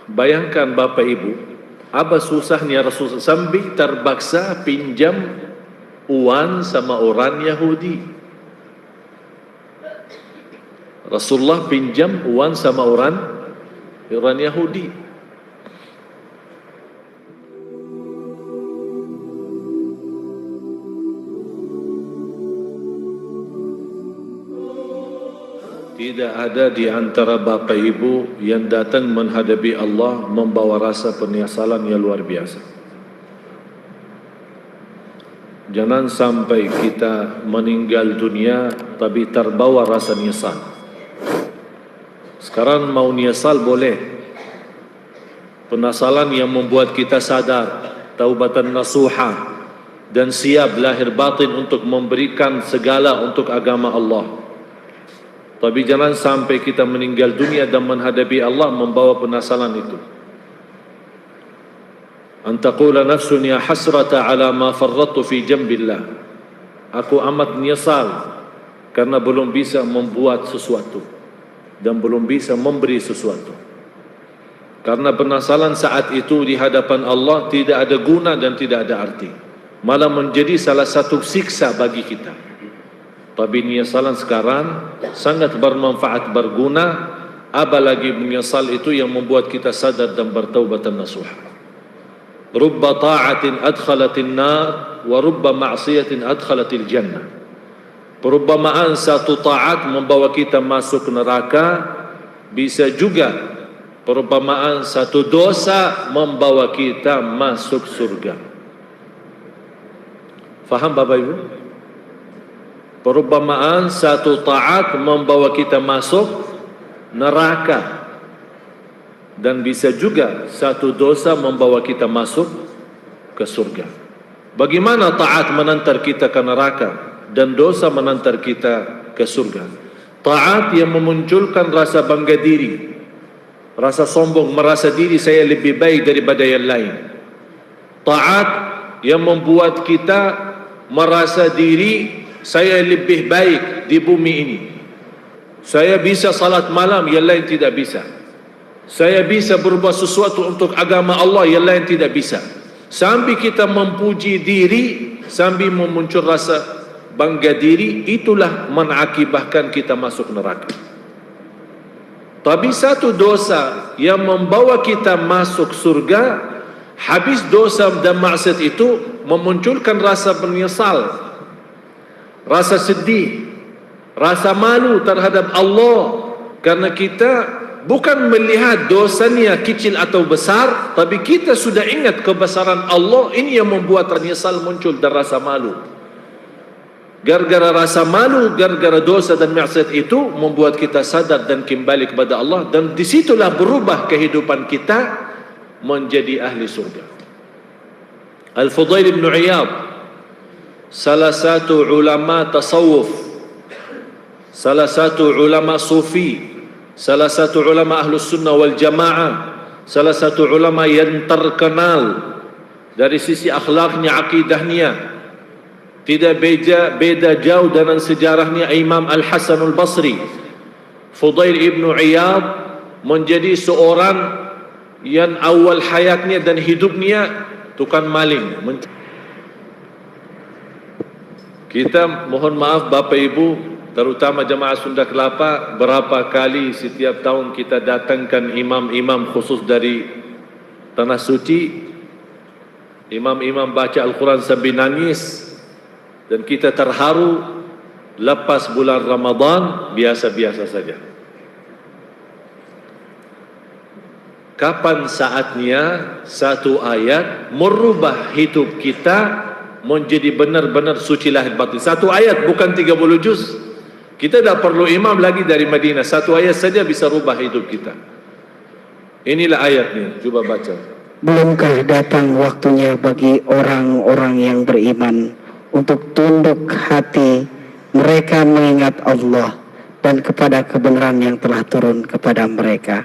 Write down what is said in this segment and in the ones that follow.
Bayangkan Bapak Ibu, apa susahnya Rasulullah sambil terpaksa pinjam uang sama orang Yahudi. Rasulullah pinjam uang sama orang Yahudi. Tidak ada di antara Bapak Ibu yang datang menghadapi Allah membawa rasa penyesalan yang luar biasa. Jangan sampai kita meninggal dunia tapi terbawa rasa nyesal. Sekarang mau nyesal boleh. Penyesalan yang membuat kita sadar, taubatan nasuha, dan siap lahir batin untuk memberikan segala untuk agama Allah. Tapi jangan sampai kita meninggal dunia dan menghadapi Allah membawa penyesalan itu. Antaqula nafsun ya hasrata ala ma farrattu fi jambillah. Aku amat menyesal karena belum bisa membuat sesuatu dan belum bisa memberi sesuatu. Karena penyesalan saat itu di hadapan Allah tidak ada guna dan tidak ada arti, malah menjadi salah satu siksa bagi kita. Tapi penyesalan sekarang sangat bermanfaat, berguna. Apalagi menyesal itu yang membuat kita sadar dan bertaubatan nasuha. Rubba ta'atin adkhalatin nar wa rubba ma'siyatin adkhalatil jannah. Perumpamaan satu taat membawa kita masuk neraka, bisa juga perumpamaan satu dosa membawa kita masuk surga. Faham Bapak Ibu? Perumpamaan satu taat membawa kita masuk neraka, dan bisa juga satu dosa membawa kita masuk ke surga. Bagaimana taat menantar kita ke neraka dan dosa menantar kita ke surga? Taat yang memunculkan rasa bangga diri, rasa sombong, merasa diri saya lebih baik daripada yang lain. Taat yang membuat kita merasa diri saya lebih baik di bumi ini. Saya bisa salat malam, yang lain tidak bisa. Saya bisa berbuat sesuatu untuk agama Allah, yang lain tidak bisa. Sambil kita memuji diri, sambil memuncul rasa bangga diri, itulah mengakibatkan kita masuk neraka. Tapi satu dosa yang membawa kita masuk surga, habis dosa dan maksiat itu memunculkan rasa menyesal, rasa sedih, rasa malu terhadap Allah, karena kita bukan melihat dosanya kecil atau besar, tapi kita sudah ingat kebesaran Allah. Ini yang membuat menyesal muncul dan rasa malu. Gara-gara rasa malu, gara-gara dosa dan maksiat itu membuat kita sadar dan kembali kepada Allah, dan disitulah berubah kehidupan kita menjadi ahli surga. Al-Fudail bin Iyad, salah satu ulama tasawuf, salah satu ulama sufi, salah satu ulama ahlus sunnah wal jamaah, salah satu ulama yang terkenal dari sisi akhlaknya, akidahnya, tidak beda jauh dengan sejarahnya Imam Al-Hasan Al-Basri. Fudail ibn Iyad menjadi seorang yang awal hayatnya dan hidupnya tukang maling. Kita mohon maaf Bapak Ibu, terutama jemaah Sunda Kelapa, berapa kali setiap tahun kita datangkan imam-imam khusus dari Tanah Suci. Imam-imam baca Al-Quran sambil nangis, dan kita terharu. Lepas bulan Ramadan biasa-biasa saja. Kapan saatnya satu ayat merubah hidup kita menjadi benar-benar suci lahir batin? Satu ayat, bukan 30 juz. Kita tidak perlu imam lagi dari Madinah. Satu ayat saja bisa rubah hidup kita. Inilah ayatnya, coba baca. Belumkah datang waktunya bagi orang-orang yang beriman untuk tunduk hati mereka mengingat Allah dan kepada kebenaran yang telah turun kepada mereka?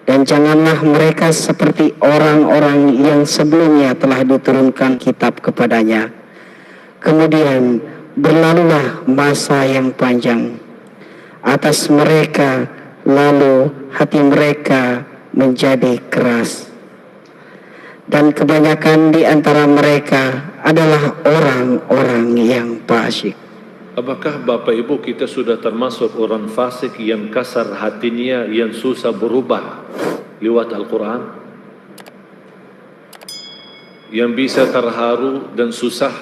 Dan janganlah mereka seperti orang-orang yang sebelumnya telah diturunkan kitab kepadanya. Kemudian berlalulah masa yang panjang atas mereka, lalu hati mereka menjadi keras. Dan kebanyakan di antara mereka adalah orang-orang yang fasik. Apakah Bapak Ibu kita sudah termasuk orang fasik yang kasar hatinya, yang susah berubah lewat Al-Quran? Yang bisa terharu dan susah.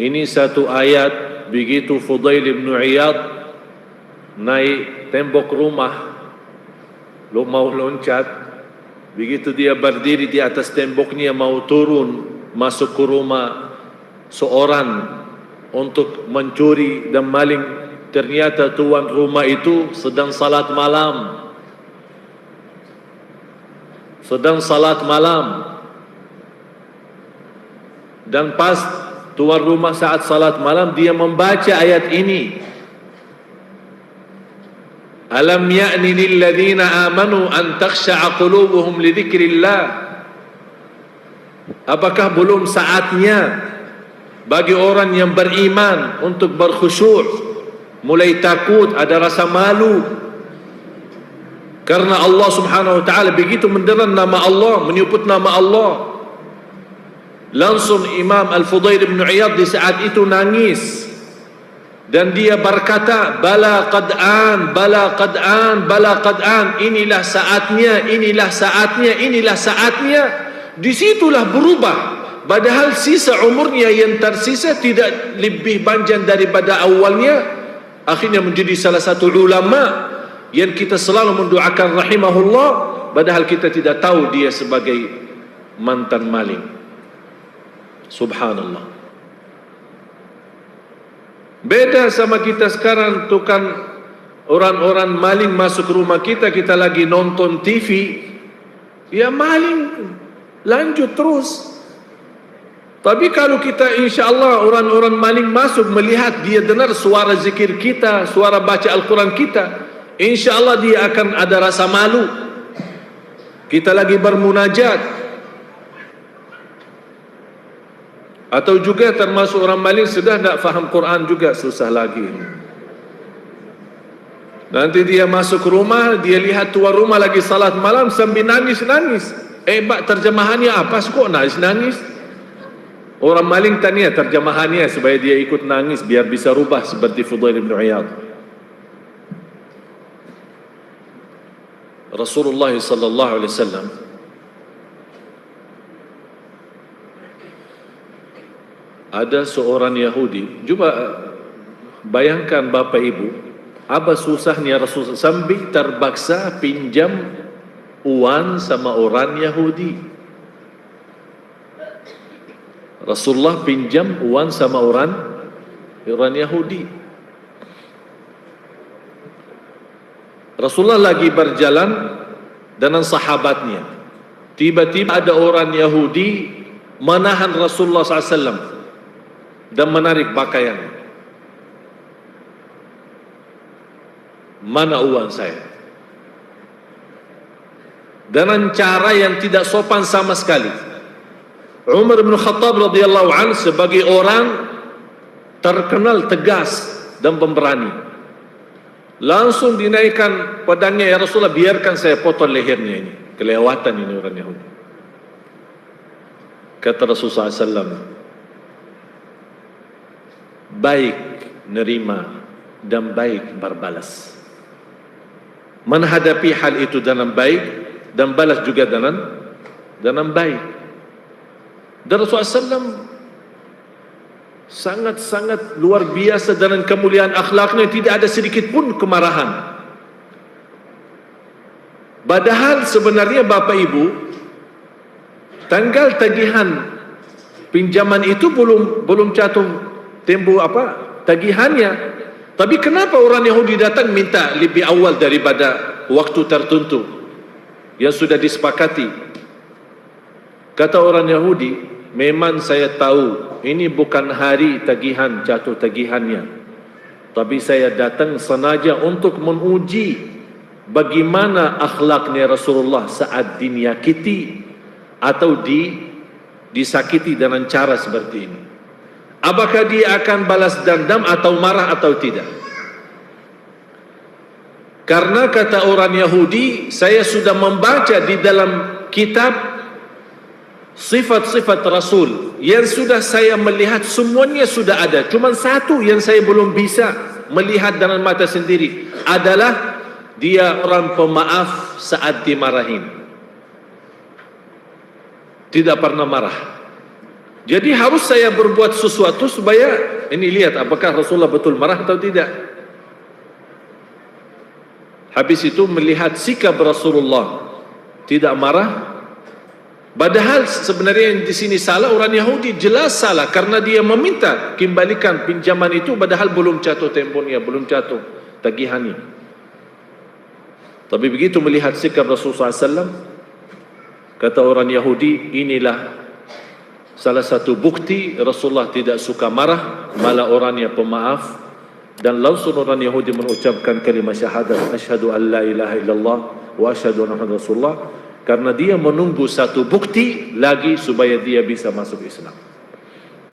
Ini satu ayat, begitu Fudail bin Iyad naik tembok rumah, mau loncat, begitu dia berdiri di atas temboknya mau turun masuk ke rumah seorang untuk mencuri dan maling, ternyata tuan rumah itu sedang salat malam. Dan pas tuan rumah saat salat malam, dia membaca ayat ini. Alam ya'ni lilladzina amanu an takhsha'a qulubuhum li dzikrillah. Apakah belum saatnya bagi orang yang beriman untuk berkhusyuk, mulai takut, ada rasa malu? Karena Allah Subhanahu wa taala begitu menderan nama Allah, menyebut nama Allah. Langsung Imam Al-Fudail bin Iyad di saat itu nangis dan dia berkata, bala qad an, bala qad an, bala qad an, inilah saatnya, inilah saatnya, inilah saatnya. Disitulah berubah, padahal sisa umurnya yang tersisa tidak lebih panjang daripada awalnya. Akhirnya menjadi salah satu ulama yang kita selalu mendoakan rahimahullah, padahal kita tidak tahu dia sebagai mantan maling. Subhanallah. Beda sama kita sekarang, tu kan orang-orang maling masuk rumah kita, kita lagi nonton TV, ya maling lanjut terus. Tapi kalau kita insyaAllah orang-orang maling masuk, melihat dia dengar suara zikir kita, suara baca Al-Quran kita, insyaAllah dia akan ada rasa malu. Kita lagi bermunajat. Atau juga termasuk orang maling sudah tidak faham Quran juga, susah lagi. Nanti dia masuk rumah, dia lihat tuan rumah lagi salat malam sambil nangis-nangis. Bak terjemahannya apa? Kok nangis-nangis? Orang maling tanya terjemahannya supaya dia ikut nangis biar bisa rubah seperti Fudail bin Iyad. Rasulullah sallallahu alaihi wasallam ada seorang Yahudi. Coba bayangkan Bapak Ibu, apa susahnya Rasulullah sambil terpaksa pinjam uang sama orang Yahudi. Rasulullah pinjam uang sama orang Yahudi. Rasulullah lagi berjalan dengan sahabatnya. Tiba-tiba ada orang Yahudi menahan Rasulullah SAW dan menarik pakaian. Mana uang saya? Dengan cara yang tidak sopan sama sekali. Umar bin Khattab radhiyallahu anhu sebagai orang terkenal tegas dan pemberani, langsung dinaikkan pedangnya, ya Rasulullah biarkan saya potong lehernya ini, kelewatan ini orang Yahudi. Kata Rasulullah SAW, baik nerima dan baik berbalas. Menghadapi hal itu dengan baik dan balas juga dengan baik. Dan Rasulullah SAW sangat-sangat luar biasa dengan kemuliaan akhlaknya, tidak ada sedikit pun kemarahan. Padahal sebenarnya Bapak Ibu, tanggal tagihan pinjaman itu belum jatuh tempo tagihannya. Tapi kenapa orang Yahudi datang minta lebih awal daripada waktu tertentu yang sudah disepakati? Kata orang Yahudi, memang saya tahu ini bukan hari tagihan, jatuh tagihannya, tapi saya datang sengaja untuk menguji bagaimana akhlaknya Rasulullah saat dinyakiti atau disakiti dengan cara seperti ini. Apakah dia akan balas dendam atau marah atau tidak? Karena kata orang Yahudi, saya sudah membaca di dalam kitab sifat-sifat Rasul yang sudah saya melihat, semuanya sudah ada. Cuma satu yang saya belum bisa melihat dengan mata sendiri, adalah dia orang pemaaf saat dimarahin. Tidak pernah marah. Jadi harus saya berbuat sesuatu supaya ini lihat apakah Rasulullah betul marah atau tidak. Habis itu melihat sikap Rasulullah tidak marah. Padahal sebenarnya yang di sini salah orang Yahudi, jelas salah karena dia meminta kembalikan pinjaman itu padahal belum jatuh temponya, belum jatuh tagihannya. Tapi begitu melihat sikap Rasulullah SAW, kata orang Yahudi, inilah salah satu bukti Rasulullah tidak suka marah, malah orangnya pemaaf. Dan langsung orang Yahudi mengucapkan kalimat syahadat, asyhadu an la ilaha illallah wa asyhadu anna Muhammadar Rasulullah, karena dia menunggu satu bukti lagi supaya dia bisa masuk Islam.